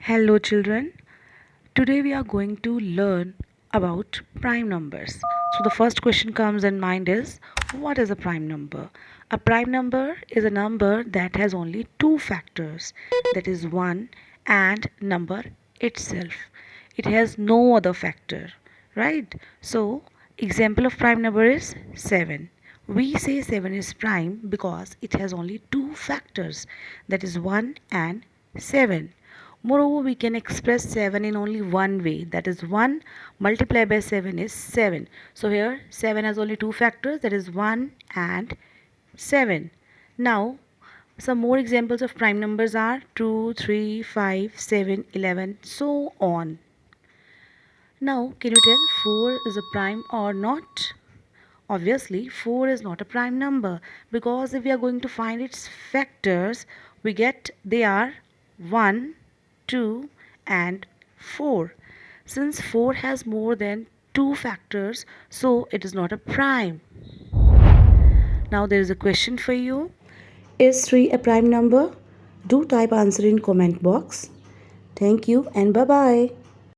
Hello, children. Today we are going to learn about prime numbers. So, the first question comes in mind is what is a prime number? A prime number is a number that has only two factors, that is 1 and number itself. It has no other factor, right? So, example of prime number is 7. We say 7 is prime because it has only two factors, that is 1 and 7. Moreover, we can express 7 in only one way, that is 1 multiplied by 7 is 7. So here 7 has only two factors, that is 1 and 7. Now some more examples of prime numbers are 2, 3, 5, 7, 11, so on. Now can you tell 4 is a prime or not? Obviously 4 is not a prime number because if we are going to find its factors, we get they are 1, 2 and 4. Since 4 has more than 2 factors, so it is not a prime. Now there is a question for you. Is 3 a prime number? Do type answer in comment box. Thank you and bye bye.